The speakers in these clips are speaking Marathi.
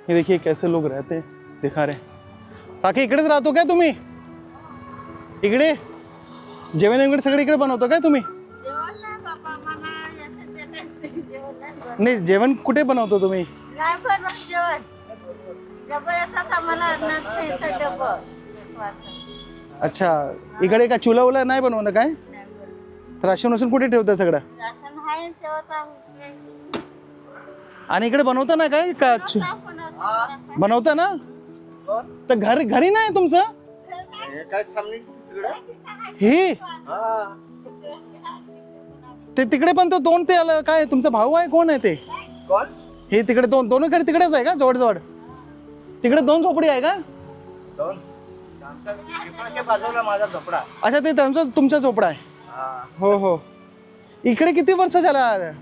ये देखिए कैसे लोग रहते हैं, दिखा रहे. काकी इकडेच राहतो काय तुम्ही? इकडे जेवण वगैरे सगळं इकडे बनवतो काय तुम्ही? नाही, जेवण कुठे बनवतो तुम्ही? अच्छा, इकडे का चुला उला नाही बनवणं काय? राशन वाशन कुठे ठेवतं सगळं? आणि इकडे बनवता ना काय का? बनवता ना? तर घरी नाही तुमचं? ही ते तिकडे पण तो दोन ते आलं काय तुमचा भाऊ आहे? कोण आहे ते? हे तिकडे दोन घरी तिकडेच आहे का? जवळ जवळ तिकडे 2 झोपडी आहे का? माझा झोपडा. अच्छा, ते तुमचा झोपडा आहे. हो हो. इकडे किती वर्ष झाला?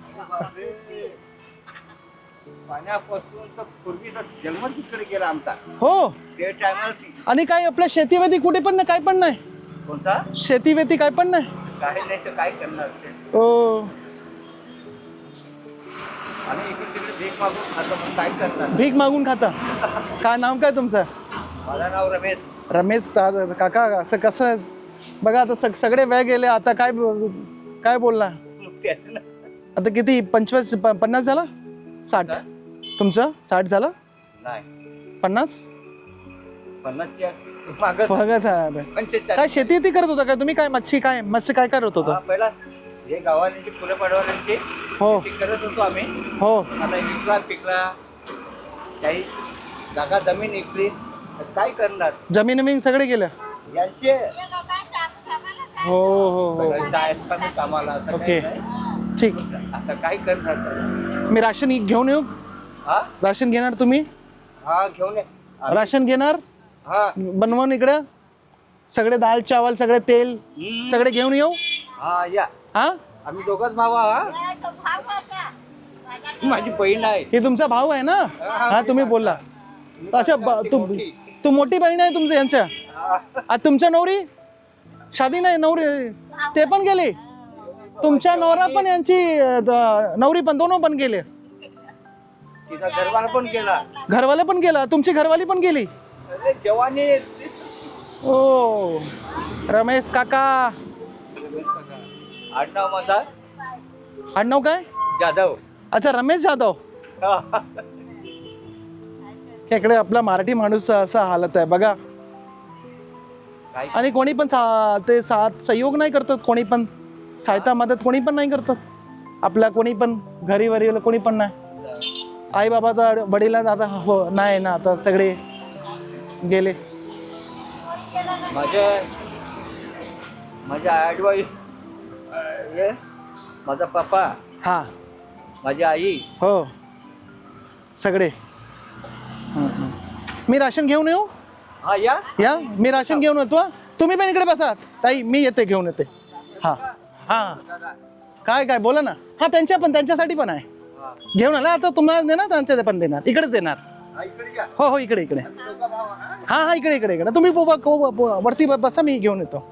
पाण्यापासून तर पूर्वी जन्म तिकडे गेला आमचा. हो. ते टायमाला आणि काय आपल्या शेतीवेती कुठे पण नाही, काय पण नाही? कोणता शेतीवेती काय पण नाही? काय नाही तर काय करणार? हो. आणि इकडे तिकडे भीक मागून खातो, पण काय करणार? भीक मागून खाता? काय नाव काय तुमचं? माझं नाव रमेश. रमेश काका. असं कसं बघा आता सगळे वेळ गेले, आता काय बोलला? आता किती 50 झाला? 60 तुमचं 60 झालं? नाही 50 काय शेती करत होता काय तुम्ही? काय मच्छी काय करत होता? पहिला हे गावाला फुलं पडवण्याची हो करत होतो आम्ही. हो. आता विकला पिकला काही जागा जमीन विकली, काय करणार? जमीन सगळे गेलं यांचे. हो हो कामाला. ओके ठीक. आता काय करणार? मी राशन घेऊन येऊ? राशन घेणार तुम्ही? हा घेऊन ये. राशन घेणार? हा बनवून इकडे सगळे दाल चावल सगळे तेल सगळे घेऊन येऊ? हा या. हा आम्ही दोघंच भाऊ. माझी बहीण आहे. हे तुमचा भाऊ आहे ना? हा तुम्ही बोलला. अच्छा, तू मोठी बहीण आहे तुमच्या यांच्या? तुमच्या नवरी शादी नाही? नवरी ते पण गेली? तुमच्या नवरा पण यांची नवरी पण दोनों पण गेले? तिचा घरवाला पण गेला. घरवाला पण गेला? तुमची घरवाली पण गेली? जवानी. ओ रमेश काका. आडनाव माझा आडनाव काय? जाधव. अच्छा, रमेश जाधव. इकडे आपला मराठी माणूस असा हालत आहे बघा. आणि कोणी पण ते सहयोग नाही करतात, कोणी पण सहायता मदत कोणी पण नाही करतात आपला. कोणी पण घरी वरी कोणी पण नाही. आई बाबाचा वडील आता हो नाही ना, आता सगळे गेले. माझ्या आडवाई, माझा पप्पा, हा माझी आई, हो सगळे. मी राशन घेऊन येऊ? हा या या मी राशन घेऊन येतो. तुम्ही पण इकडे बसा ताई, मी येते घेऊन येते. हा हा काय बोला ना. हा त्यांच्यासाठी पण आहे. घेऊन आला आता तुम्हाला देणार, त्यांच्या पण देणार, इकडेच देणार. हो हो इकडे हा इकडे तुम्ही वरती बसा, मी घेऊन येतो.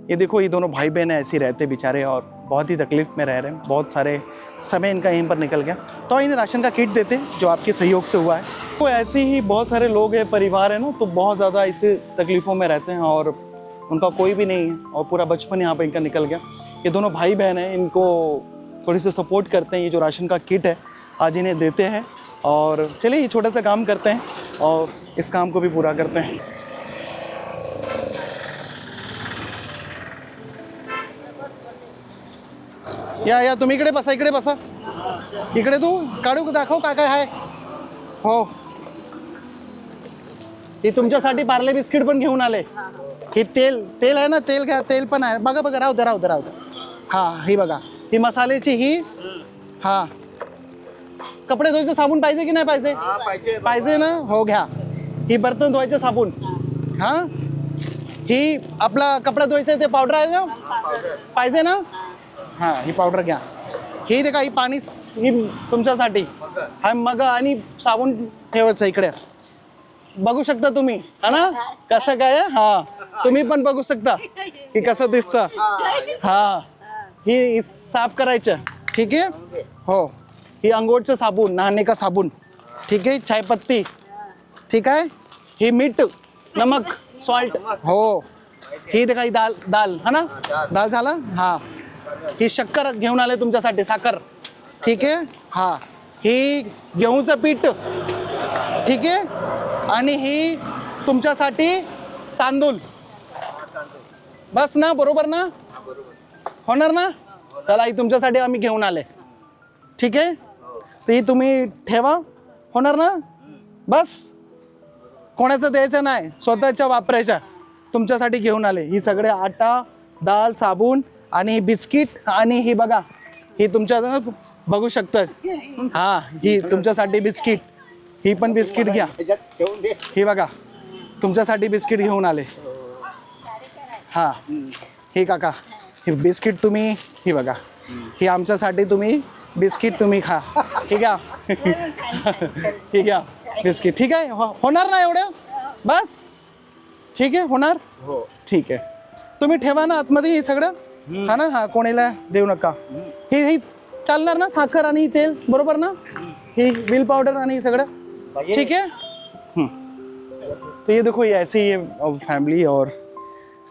ये देखो, ये दोनों भाई बहन ऐसे रहते बेचारे और बहुत ही तकलीफ में रह रहे हैं. बहुत सारे समय इनका यहीं पर निकल गया, तो इन्हें राशन का किट देते जो आपके सहयोग से हुआ है. तो ऐसे ही बहुत सारे लोग हैं, परिवार है ना, तो बहुत ज़्यादा इसे तकलीफ़ों में रहते हैं और उनका कोई भी नहीं है और पूरा बचपन यहाँ पर इनका निकल गया. ये दोनों भाई बहन हैं, इनको थोड़ी सी सपोर्ट करते हैं. ये जो राशन का किट है आज इन्हें देते हैं और चलिए ये छोटा सा काम करते हैं और इस काम को भी पूरा करते हैं. या तुम्ही इकडे बसा. इकडे तू काढू दाखव काय आहे. हो, हे तुमच्यासाठी पार्ले बिस्किट पण घेऊन आले. हे तेल आहे ना, तेल घ्या, तेल पण आहे बघा. राहू दे. हा ही बघा, ही मसाल्याची ही. हा कपडे धुवायचं साबण पाहिजे की नाही पाहिजे? पाहिजे ना, हो घ्या. ही बर्तन धुवायचं साबण. हा ही आपला कपडा धुवायचं ते पावडर आहे ना, पाहिजे ना? हा ही पावडर घ्या. ही देखा, ही पाणी ही तुमच्यासाठी. हा मग आणि साबण ठेवायचं इकडे. बघू शकता तुम्ही हा ना कसं काय. हा तुम्ही पण बघू शकता की कसं दिसतं. हा ही साफ करायचं, ठीक आहे. हो, ही अंघोळचं साबण, नहाने का साबण. ठीक आहे, चाय पत्ती, ठीक आहे, ही मीठ, नमक, सॉल्ट, हो, ही ते काही दाल दाल हा ना, दाल झाला, हा, ही शक्कर घेऊन आले तुमच्यासाठी, साखर, ठीक आहे, हा, ही गहूचं पीठ, ठीक आहे, आणि ही तुमच्यासाठी तांदूळ. बस ना, बरोबर ना, होणार ना? चला, ही तुमच्यासाठी आम्ही घेऊन आले, ठीक आहे, ती तुम्ही ठेवा, होणार ना? बस, कोणाचं द्यायचं नाही, स्वतःच्या वापरायच्या, तुमच्यासाठी घेऊन आले. ही सगळे आटा, डाळ, साबण आणि बिस्किट, आणि ही बघा, ही तुमच्या बघू शकता, हा, ही तुमच्यासाठी बिस्किट, ही पण बिस्किट घ्या, ही बघा, तुमच्यासाठी बिस्किट घेऊन आले. हा, ही काका, ही बिस्किट तुम्ही, ही बघा, ही आमच्यासाठी तुम्ही बिस्किट तुम्ही खा, ठीक आहे. ठीक आहे, बिस्किट, ठीक आहे, होणार ना एवढं? बस, ठीक आहे, होणार, ठीक आहे, तुम्ही ठेवा ना आतमध्ये हे सगळं, हा ना, हा, कोणाला देऊ नका. ही चालणार ना, साखर आणि तेल, बरोबर ना, ही व्हील पावडर आणि सगळं, ठीक है. तो ये देखो, ये ऐसे ही है फैमिली, और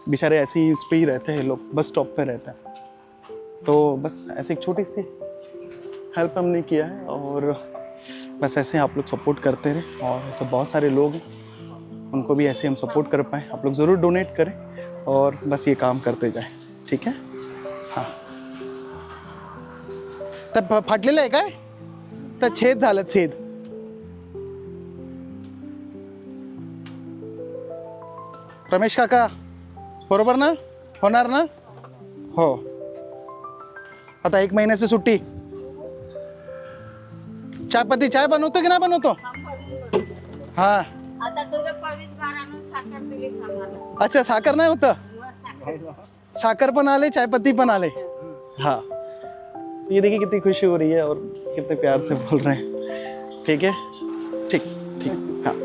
बेचारे ऐसे ही इस पे ही रहते हैं, लोग बस स्टॉप पे रहते हैं. तो बस ऐसे एक छोटी सी हेल्प हमने किया है, और बस ऐसे आप लोग सपोर्ट करते रहे, और ऐसे बहुत सारे लोग हैं, उनको भी ऐसे हम सपोर्ट कर पाएँ. आप लोग ज़रूर डोनेट करें, और बस ये काम करते जाएं, ठीक है. हां, तर फाटलेलं आहे काय? तर छेद झालं, छेद. रमेश काका, बरोबर ना, होणार ना? हो, आता 1 महिन्याची सुट्टी. चायपत्ती, चाय बनवतो की नाही बनवतो? हा, आता तुला 22 आणून साखर दिलीस आम्हाला. अच्छा, साखर नाही होतं, साखर पण आले, चायपत्ती पण आले. हाँ, ये देखिए कितनी खुशी हो रही है, और कितने प्यार से बोल रहे हैं, ठीक है, ठीक ठीक. हाँ,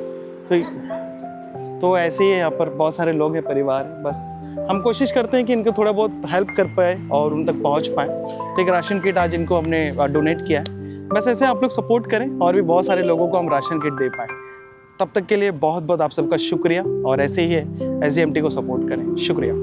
तो ऐसे ही है, यहाँ पर बहुत सारे लोग हैं, परिवार है, बस हम कोशिश करते हैं कि इनको थोड़ा बहुत हेल्प कर पाए और उन तक पहुँच पाए. एक राशन किट आज इनको हमने डोनेट किया है. बस ऐसे आप लोग सपोर्ट करें, और भी बहुत सारे लोगों को हम राशन किट दे पाएँ. तब तक के लिए बहुत बहुत आप सबका शुक्रिया, और ऐसे ही है, SGMT को सपोर्ट करें. शुक्रिया.